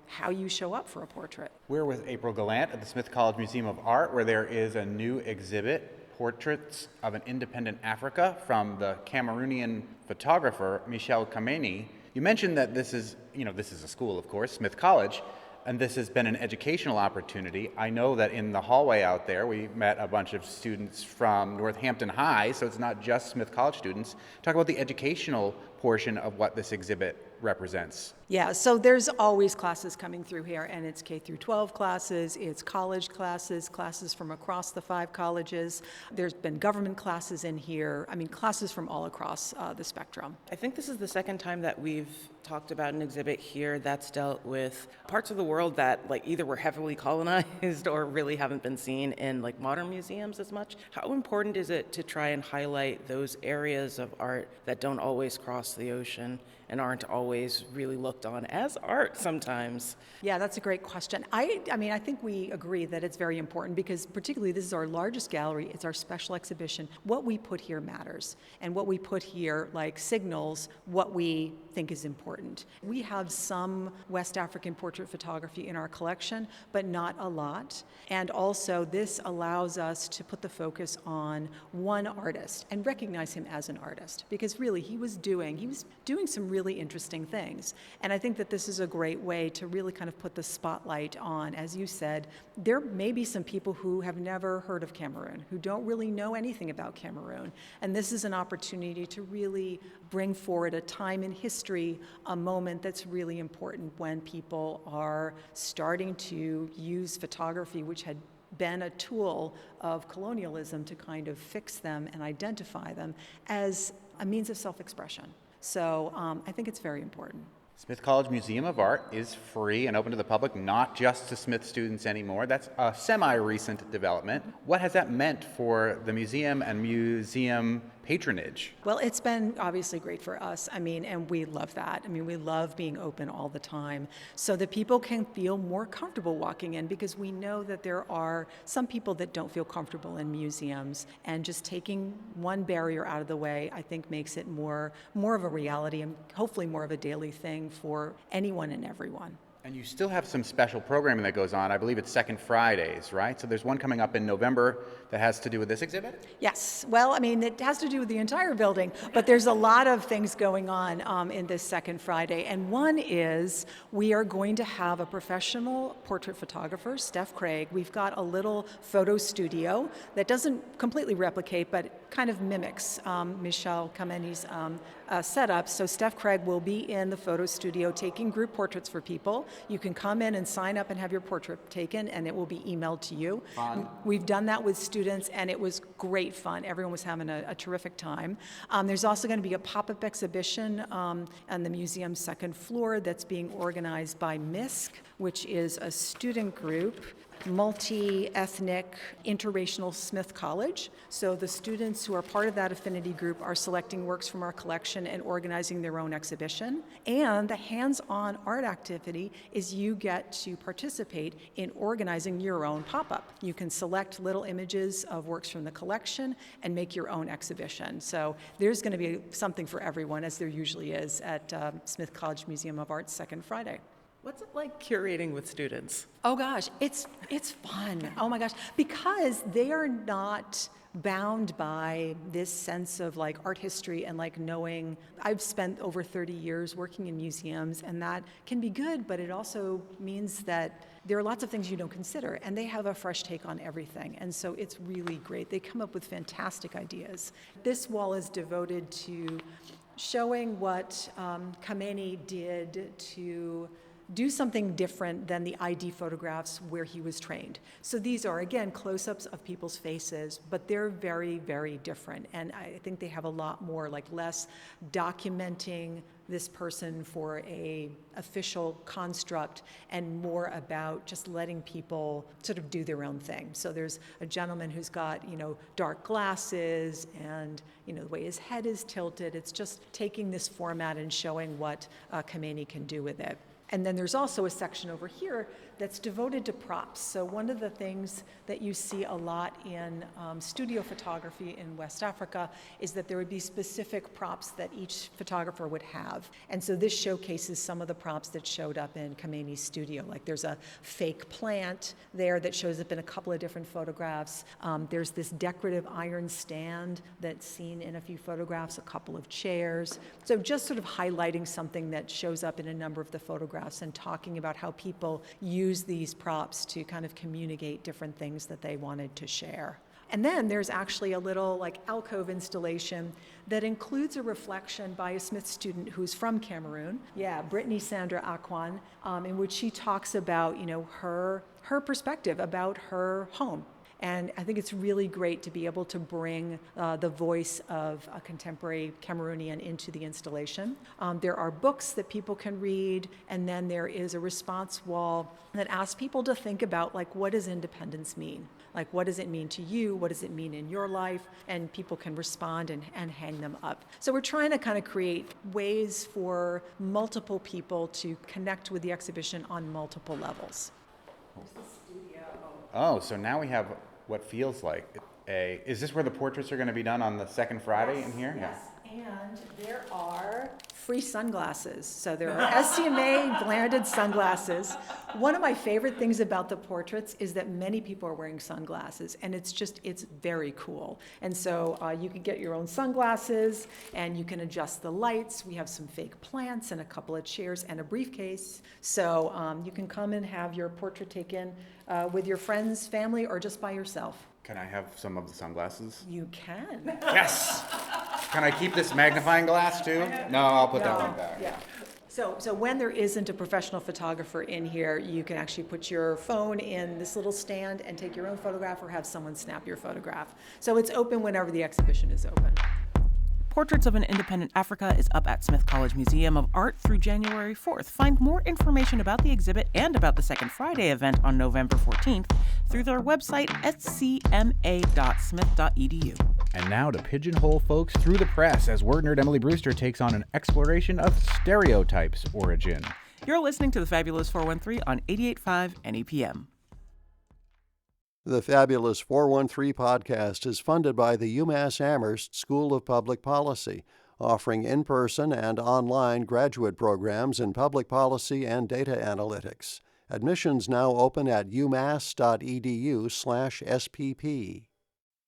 how you show up for a portrait. We're with April Gallant at the Smith College Museum of Art, where there is a new exhibit, Portraits of an Independent Africa, from the Cameroonian photographer Michel Kameni. You mentioned that this is a school, of course, Smith College, and this has been an educational opportunity. I know that in the hallway out there, we met a bunch of students from Northampton High, so it's not just Smith College students. Talk about the educational portion of what this exhibit represents. Yeah, so there's always classes coming through here, and it's K through 12 classes, it's college classes, classes from across the 5 colleges. There's been government classes in here. Classes from all across the spectrum. I think this is the second time that we've talked about an exhibit here that's dealt with parts of the world that either were heavily colonized or really haven't been seen in modern museums as much. How important is it to try and highlight those areas of art that don't always cross the ocean and aren't always really looked on as art sometimes? Yeah, that's a great question. I think we agree that it's very important because particularly this is our largest gallery, it's our special exhibition. What we put here matters, and what we put here signals what we think is important. We have some West African portrait photography in our collection, but not a lot. And also this allows us to put the focus on one artist and recognize him as an artist because really he was doing some really interesting things. And I think that this is a great way to really kind of put the spotlight on, as you said, there may be some people who have never heard of Cameroon, who don't really know anything about Cameroon. And this is an opportunity to really bring forward a time in history, a moment that's really important when people are starting to use photography, which had been a tool of colonialism, to kind of fix them and identify them as a means of self-expression. So I think it's very important. Smith College Museum of Art is free and open to the public, not just to Smith students anymore. That's a semi-recent development. What has that meant for the museum and museum patronage? Well, it's been obviously great for us. And we love that. We love being open all the time so that people can feel more comfortable walking in, because we know that there are some people that don't feel comfortable in museums, and just taking one barrier out of the way, I think, makes it more of a reality and hopefully more of a daily thing for anyone and everyone. And you still have some special programming that goes on. I believe it's Second Fridays, right? So there's one coming up in November that has to do with this exhibit? Yes. Well, it has to do with the entire building, but there's a lot of things going on in this Second Friday. And one is we are going to have a professional portrait photographer, Steph Craig. We've got a little photo studio that doesn't completely replicate, but kind of mimics Michel Kameni's setup. So Steph Craig will be in the photo studio taking group portraits for people. You can come in and sign up and have your portrait taken, and it will be emailed to you. Fun. We've done that with students, and it was great fun. Everyone was having a terrific time. There's also going to be a pop-up exhibition on the museum's second floor that's being organized by MISC, which is a student group, multi-ethnic, interracial Smith College. So the students who are part of that affinity group are selecting works from our collection and organizing their own exhibition. And the hands-on art activity is you get to participate in organizing your own pop-up. You can select little images of works from the collection and make your own exhibition. So there's going to be something for everyone, as there usually is at Smith College Museum of Art's Second Friday. What's it like curating with students? Oh gosh, it's fun. Oh my gosh, because they are not bound by this sense of like art history and like knowing. I've spent over 30 years working in museums, and that can be good, but it also means that there are lots of things you don't consider, and they have a fresh take on everything, and so it's really great. They come up with fantastic ideas. This wall is devoted to showing what Khamenei did to do something different than the ID photographs where he was trained. So these are, again, close-ups of people's faces, but they're very, very different. And I think they have a lot more, like less documenting this person for a official construct and more about just letting people sort of do their own thing. So there's a gentleman who's got, dark glasses and, the way his head is tilted. It's just taking this format and showing what Khamenei can do with it. And then there's also a section over here that's devoted to props. So one of the things that you see a lot in studio photography in West Africa is that there would be specific props that each photographer would have. And so this showcases some of the props that showed up in Khamenei's studio. Like there's a fake plant there that shows up in a couple of different photographs. There's this decorative iron stand that's seen in a few photographs, a couple of chairs. So just sort of highlighting something that shows up in a number of the photographs and talking about how people use these props to kind of communicate different things that they wanted to share. And then there's actually a little like alcove installation that includes a reflection by a Smith student who's from Cameroon, Brittany Sandra Akwan, in which she talks about, her perspective about her home. And I think it's really great to be able to bring the voice of a contemporary Cameroonian into the installation. There are books that people can read, and then there is a response wall that asks people to think about, like, what does independence mean? Like, what does it mean to you? What does it mean in your life? And people can respond and hang them up. So we're trying to kind of create ways for multiple people to connect with the exhibition on multiple levels. Oh, so now we have what feels like is this where the portraits are going to be done on the second Friday in here? Yes. And there are free sunglasses. So there are SCMA branded sunglasses. One of my favorite things about the portraits is that many people are wearing sunglasses, and it's very cool. And so you can get your own sunglasses, and you can adjust the lights. We have some fake plants and a couple of chairs and a briefcase. So you can come and have your portrait taken with your friends, family, or just by yourself. Can I have some of the sunglasses? You can. Yes! Can I keep this magnifying glass too? No, I'll put that one back. Yeah. So when there isn't a professional photographer in here, you can actually put your phone in this little stand and take your own photograph or have someone snap your photograph. So it's open whenever the exhibition is open. Portraits of an Independent Africa is up at Smith College Museum of Art through January 4th. Find more information about the exhibit and about the Second Friday event on November 14th through their website, scma.smith.edu. And now to pigeonhole folks through the press as word nerd Emily Brewster takes on an exploration of stereotypes origin. You're listening to the Fabulous 413 on 88.5 NEPM. The Fabulous 413 podcast is funded by the UMass Amherst School of Public Policy, offering in-person and online graduate programs in public policy and data analytics. Admissions now open at umass.edu/SPP.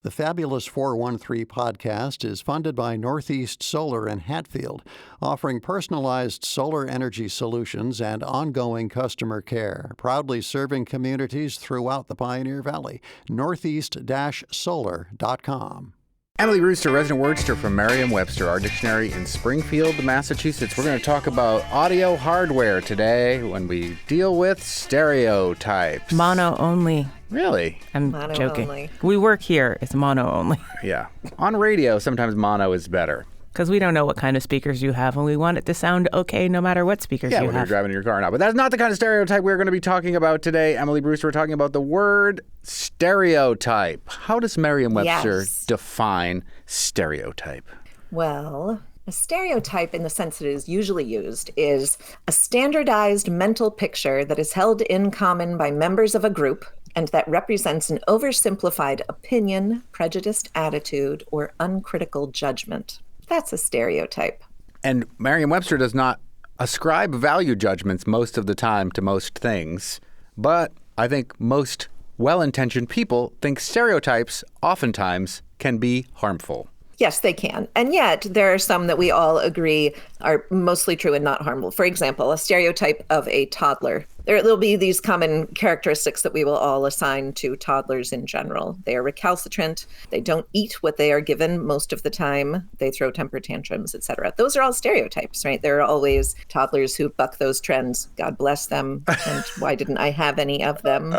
The Fabulous 413 podcast is funded by Northeast Solar in Hatfield, offering personalized solar energy solutions and ongoing customer care, proudly serving communities throughout the Pioneer Valley. Northeast-solar.com. Emily Brewster, resident wordster from Merriam-Webster, our dictionary in Springfield, Massachusetts. We're going to talk about audio hardware today when we deal with stereotypes. Mono only. Really? I'm Mono joking. only. We work here. It's mono only. Yeah. On radio, sometimes mono is better. Because we don't know what kind of speakers you have, and we want it to sound okay no matter what speakers Yeah, you when you're have. driving in your car now. But that's not the kind of stereotype we're going to be talking about today. Emily Brewster, we're talking about the word stereotype. How does Merriam-Webster Yes. define stereotype? Well, a stereotype, in the sense it is usually used, is a standardized mental picture that is held in common by members of a group and that represents an oversimplified opinion, prejudiced attitude, or uncritical judgment. That's a stereotype. And Merriam-Webster does not ascribe value judgments most of the time to most things, but I think most well-intentioned people think stereotypes oftentimes can be harmful. Yes, they can. And yet, there are some that we all agree are mostly true and not harmful. For example, a stereotype of a toddler. There'll be these common characteristics that we will all assign to toddlers in general. They are recalcitrant. They don't eat what they are given most of the time. They throw temper tantrums, etc. Those are all stereotypes, right? There are always toddlers who buck those trends. God bless them. And why didn't I have any of them?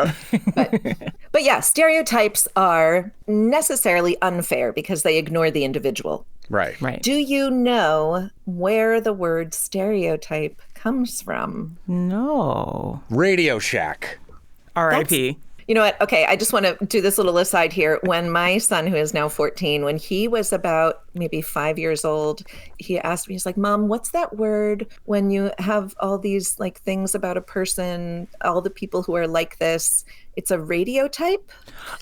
But yeah, stereotypes are necessarily unfair because they ignore the individual. Right. Right. Do you know where the word stereotype comes from? No. Radio Shack. R.I.P. You know what? Okay, I just want to do this little aside here. When my son, who is now 14, when he was about maybe 5 years old, he asked me, he's like, Mom, what's that word when you have all these like things about a person, all the people who are like this? It's a radiotype?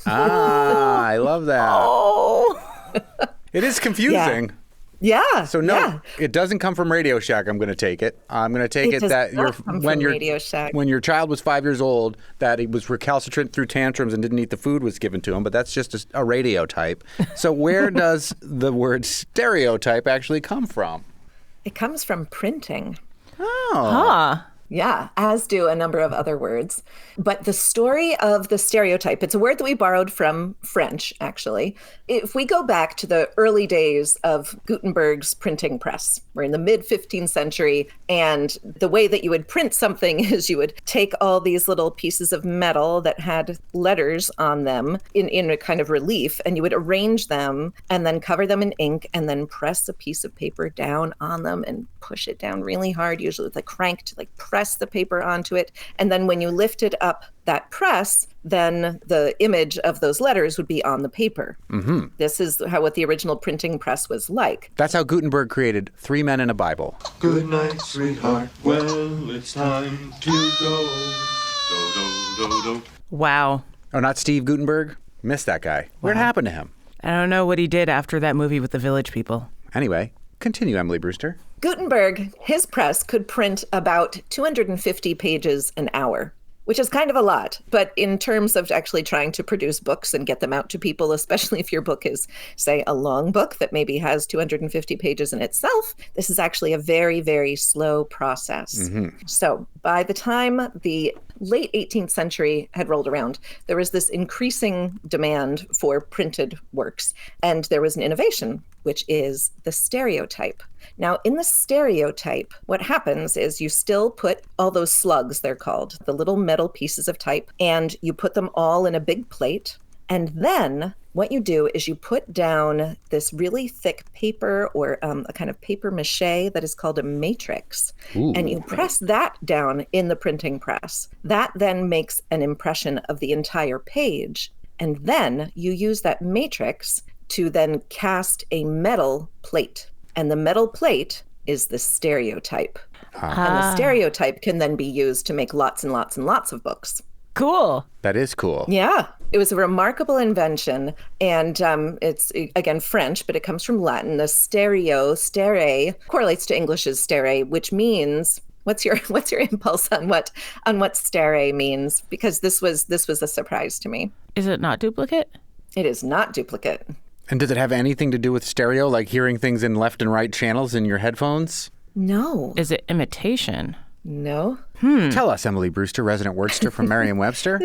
Ah, I love that. Oh, It is confusing. yeah. So no, yeah. it doesn't come from Radio Shack. I'm going to take it. I'm going to take It it does that not come from Radio Shack. when your child was 5 years old, that he was recalcitrant through tantrums and didn't eat the food was given to him. But that's just a radio type. So where does the word stereotype actually come from? It comes from printing. Huh. Yeah, as do a number of other words. But the story of the stereotype, it's a word that we borrowed from French, actually. If we go back to the early days of Gutenberg's printing press, we're in the mid-15th century, and the way that you would print something is you would take all these little pieces of metal that had letters on them in a kind of relief, and you would arrange them and then cover them in ink and then press a piece of paper down on them and push it down really hard, usually with a crank to like press the paper onto it. And then when you lifted up that press, then the image of those letters would be on the paper. Mm-hmm. This is what the original printing press was like. That's how Gutenberg created 3 Men and a Bible. Good night, sweetheart. Well, it's time to go. Do, do, do, do. Wow. Oh, not Steve Gutenberg? Missed that guy. What happened to him? I don't know what he did after that movie with the Village People. Anyway, continue, Emily Brewster. Gutenberg, his press could print about 250 pages an hour, which is kind of a lot. But in terms of actually trying to produce books and get them out to people, especially if your book is, say, a long book that maybe has 250 pages in itself, this is actually a very, very slow process. Mm-hmm. So by the time the late 18th century had rolled around, there was this increasing demand for printed works. And there was an innovation, which is the stereotype. Now, in the stereotype, what happens is you still put all those slugs, they're called, the little metal pieces of type, and you put them all in a big plate. And then what you do is you put down this really thick paper or a kind of paper mache that is called a matrix. Ooh. And you press that down in the printing press. That then makes an impression of the entire page. And then you use that matrix to then cast a metal plate. And the metal plate is the stereotype. And the stereotype can then be used to make lots and lots and lots of books. Cool. That is cool. Yeah, it was a remarkable invention. And it's, again, French, but it comes from Latin. The stere, correlates to English's stare, which means... What's your impulse on what stare means? Because this was a surprise to me. Is it not duplicate? It is not duplicate. And does it have anything to do with stereo, like hearing things in left and right channels in your headphones? No. Is it imitation? No. Tell us, Emily Brewster, resident wordster from Merriam-Webster.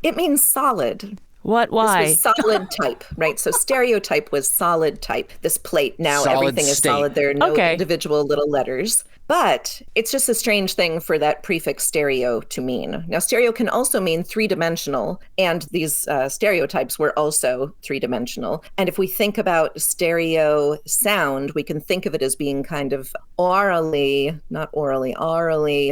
It means solid. What? Why? This was solid type, right? So stereotype was solid type. This plate, now Solid everything is state. solid. There are no Okay. individual little letters. But it's just a strange thing for that prefix stereo to mean. Now, stereo can also mean three-dimensional, and these stereotypes were also three-dimensional. And if we think about stereo sound, we can think of it as being kind of aurally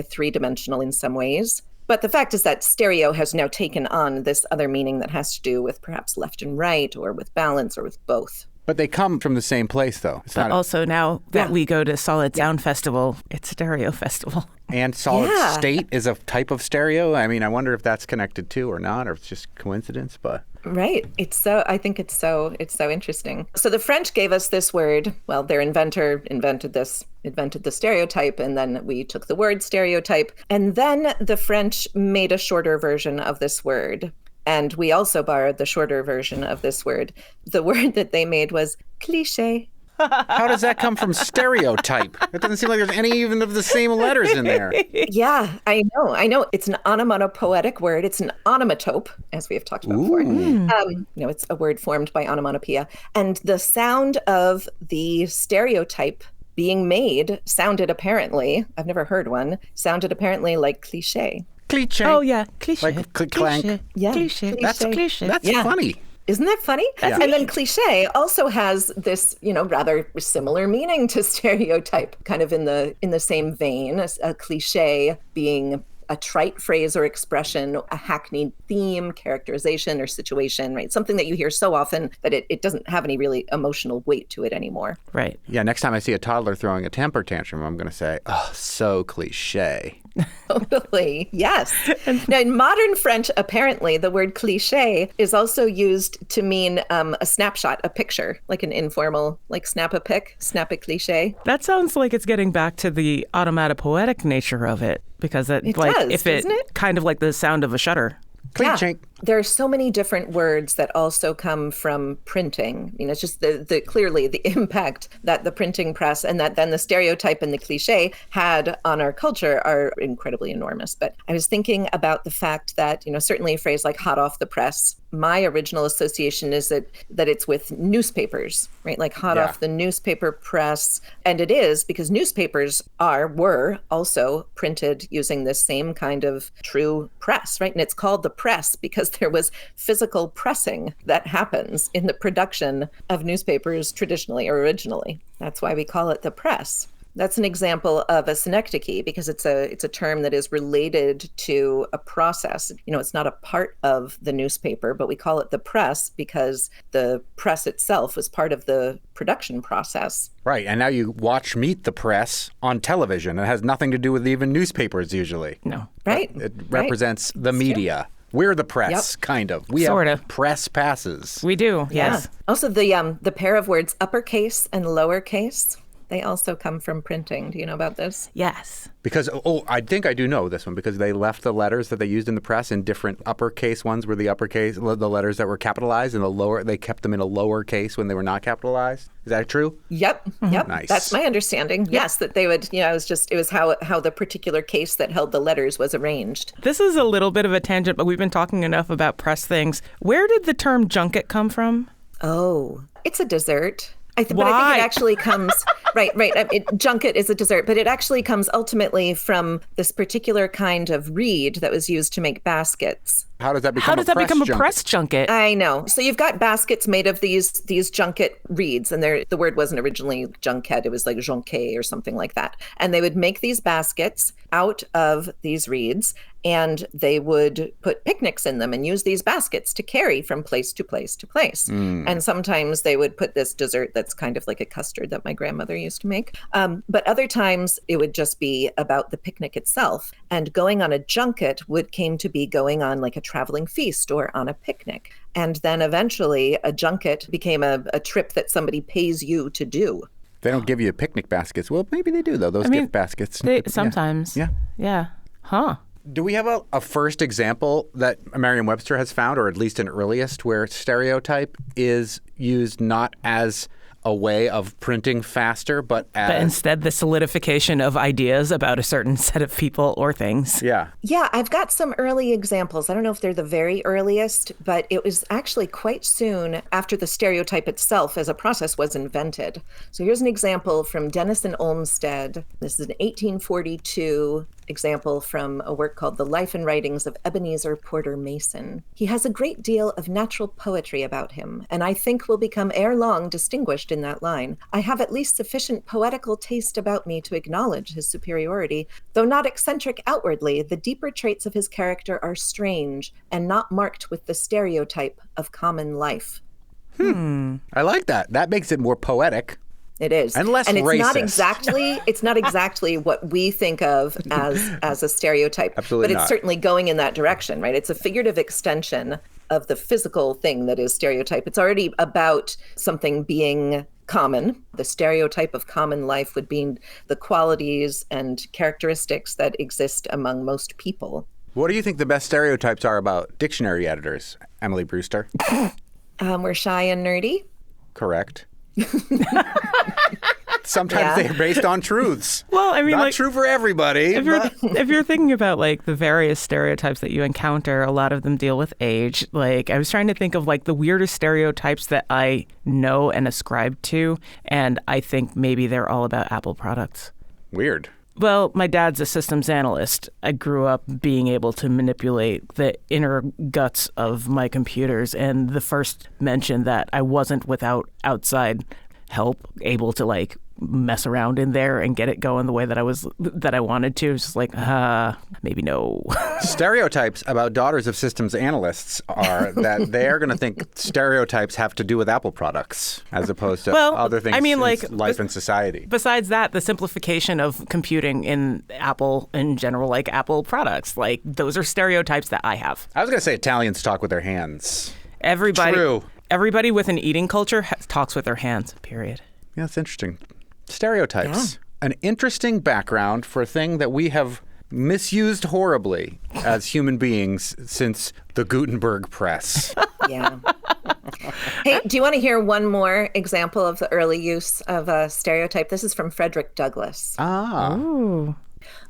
three-dimensional in some ways. But the fact is that stereo has now taken on this other meaning that has to do with perhaps left and right, or with balance, or with both. But they come from the same place, though. It's But not also now that Yeah. we go to Solid Sound Festival, it's Stereo Festival. and solid Yeah. state is a type of stereo. I mean, I wonder if that's connected too or not, or if it's just coincidence. But Right. I think it's so interesting. So the French gave us this word. Well, their inventor invented the stereotype, and then we took the word stereotype. And then the French made a shorter version of this word. And we also borrowed the shorter version of this word. The word that they made was cliché. how does that come from stereotype? It doesn't seem like there's any even of the same letters in there. Yeah, I know. It's an onomatopoetic word. It's an onomatope, as we have talked about before. It's a word formed by onomatopoeia. And the sound of the stereotype being made sounded apparently, I've never heard one, sounded apparently like cliché. Cliche. Oh, yeah. Cliché. Like clank. Cliché. Yeah. Cliché. That's- cliché. That's Yeah. funny. Isn't that funny? Yeah. And then cliché also has this, rather similar meaning to stereotype, kind of in the same vein. A cliché being a trite phrase or expression, a hackneyed theme, characterization, or situation, right? Something that you hear so often that it doesn't have any really emotional weight to it anymore. Right. Yeah, next time I see a toddler throwing a temper tantrum, I'm going to say, oh, so cliche. Totally. Yes. Now, in modern French, apparently, the word cliché is also used to mean a snapshot, a picture, like an informal, like snap a pic, snap a cliché. That sounds like it's getting back to the onomatopoetic nature of it, because It does, if doesn't it? kind of like the sound of a shutter. Cliche. There are so many different words that also come from printing. It's just the clearly the impact that the printing press and that then the stereotype and the cliche had on our culture are incredibly enormous. But I was thinking about the fact that, certainly a phrase like hot off the press, my original association is that it's with newspapers, right? Like hot off the newspaper press. And it is because newspapers were also printed using this same kind of true press, right? And it's called the press because there was physical pressing that happens in the production of newspapers traditionally or originally. That's why we call it the press. That's an example of a synecdoche because it's a term that is related to a process. It's not a part of the newspaper, but we call it the press because the press itself was part of the production process. Right, and now you watch Meet the Press on television. It has nothing to do with even newspapers usually. No. Right. It represents the media. We're the press, kind of. We Sort have of. press passes. We do. Yes. Yeah. Also, the pair of words uppercase and lowercase, they also come from printing. Do you know about this? Yes. Because, I think I do know this one, because they left the letters that they used in the press in different uppercase ones were the uppercase, the letters that were capitalized, and they kept them in a lowercase when they were not capitalized. Is that true? Yep. Nice. That's my understanding. Yes, that they would, it was how the particular case that held the letters was arranged. This is a little bit of a tangent, but we've been talking enough about press things. Where did the term junket come from? Oh, it's a dessert. But I think Why? it actually comes, right. Junket is a dessert, but it actually comes ultimately from this particular kind of reed that was used to make baskets. How does that become How does that become a junket? press junket? I know. So you've got baskets made of these junket reeds, and the word wasn't originally junket; it was like jonquet or something like that. And they would make these baskets out of these reeds, and they would put picnics in them and use these baskets to carry from place to place to place. And sometimes they would put this dessert that's kind of like a custard that my grandmother used to make. But other times it would just be about the picnic itself. And going on a junket came to be going on like a traveling feast or on a picnic. And then eventually a junket became a trip that somebody pays you to do. They don't give you picnic baskets. Well, maybe they do, though, those gift baskets. Sometimes. Yeah. Yeah. Huh. Do we have a first example that Merriam-Webster has found, or at least an earliest, where stereotype is used not as a way of printing faster, but instead the solidification of ideas about a certain set of people or things. Yeah. Yeah, I've got some early examples. I don't know if they're the very earliest, but it was actually quite soon after the stereotype itself as a process was invented. So here's an example from Denison Olmsted. This is an 1842 example from a work called The Life and Writings of Ebenezer Porter Mason. He has a great deal of natural poetry about him, and I think will become ere long distinguished in that line. I have at least sufficient poetical taste about me to acknowledge his superiority. Though not eccentric outwardly, the deeper traits of his character are strange and not marked with the stereotype of common life. I like that. That makes it more poetic. It is. And less and it's racist. It's not exactly what we think of as a stereotype. Absolutely but it's not. certainly going in that direction, right? It's a figurative extension of the physical thing that is stereotype. It's already about something being common. The stereotype of common life would be the qualities and characteristics that exist among most people. What do you think the best stereotypes are about dictionary editors, Emily Brewster? We're shy and nerdy. Correct. Sometimes they're based on truths. Well, I mean, not like, true for everybody. if you're thinking about like the various stereotypes that you encounter, a lot of them deal with age. Like I was trying to think of like the weirdest stereotypes that I know and ascribe to, and I think maybe they're all about Apple products. Weird. Well, my dad's a systems analyst. I grew up being able to manipulate the inner guts of my computers, and the first mention that I wasn't without outside help able to like mess around in there and get it going the way that I wanted to. It's just like, maybe no. Stereotypes about daughters of systems analysts are that they're going to think stereotypes have to do with Apple products as opposed to other things in life and society. Besides that, the simplification of computing in Apple in general, like Apple products, like those are stereotypes that I have. I was going to say Italians talk with their hands. Everybody with an eating culture talks with their hands, period. Yeah, that's interesting. Stereotypes. An interesting background for a thing that we have misused horribly as human beings since the Gutenberg press. Yeah. Hey, do you want to hear one more example of the early use of a stereotype? This is from Frederick Douglass. Ooh.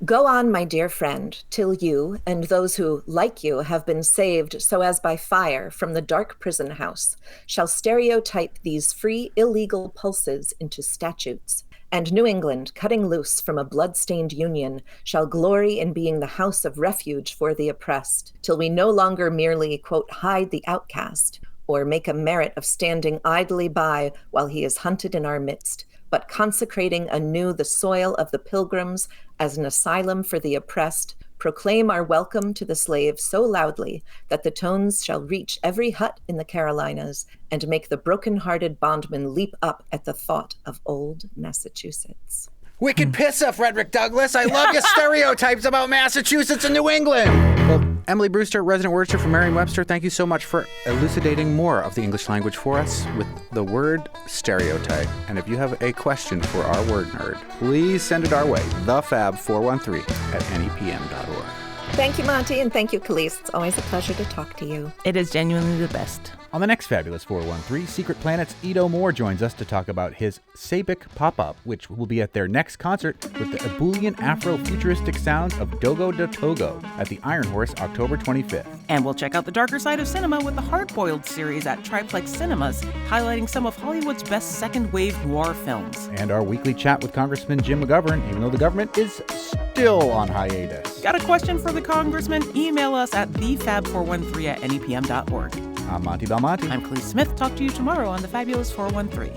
Go on, my dear friend, till you and those who, like you, have been saved so as by fire from the dark prison house, shall stereotype these free illegal pulses into statutes. And New England, cutting loose from a blood-stained union, shall glory in being the house of refuge for the oppressed, till we no longer merely, quote, hide the outcast, or make a merit of standing idly by while he is hunted in our midst, but consecrating anew the soil of the pilgrims as an asylum for the oppressed, proclaim our welcome to the slave so loudly that the tones shall reach every hut in the Carolinas and make the broken-hearted bondman leap up at the thought of old Massachusetts. Wicked pisser, Frederick Douglass. I love your stereotypes about Massachusetts and New England. Well, Emily Brewster, resident wordster from Merriam-Webster, thank you so much for elucidating more of the English language for us with the word stereotype. And if you have a question for our word nerd, please send it our way, thefab413@nepm.org. Thank you, Monty, and thank you, Khalees. It's always a pleasure to talk to you. It is genuinely the best. On the next Fabulous 413, Secret Planet's Edo Moore joins us to talk about his Sabic pop-up, which will be at their next concert with the ebullient Afro-futuristic sounds of Dogo de Togo at the Iron Horse October 25th. And we'll check out the darker side of cinema with the Hard-Boiled series at Triplex Cinemas, highlighting some of Hollywood's best second-wave noir films. And our weekly chat with Congressman Jim McGovern, even though the government is still on hiatus. Got a question for the Congressman? Email us at thefab413@nepm.org. I'm Monty Belmonte. I'm Khalees Smith. Talk to you tomorrow on the Fabulous 413.